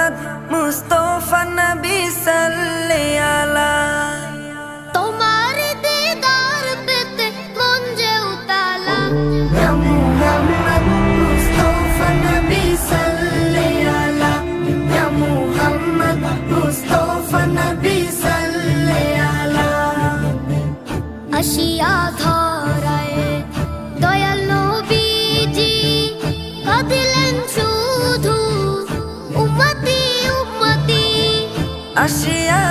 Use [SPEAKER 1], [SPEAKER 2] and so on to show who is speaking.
[SPEAKER 1] মুহাম্মদ মুস্তাফা নবী সাল্লি আলা।
[SPEAKER 2] তোমার দিদার পেতে মন যে উতালা,
[SPEAKER 1] ইয়া মুহাম্মদ মুস্তাফা নবী সাল্লি আলা। ইয়া মুহাম্মদ মুস্তাফা নবী সাল্লি আলা।
[SPEAKER 2] আসিয়া ধরায় দয়াল নবীজি কাঁদিলেন শুধু উম্মতি উম্মতি।
[SPEAKER 1] আসিয়া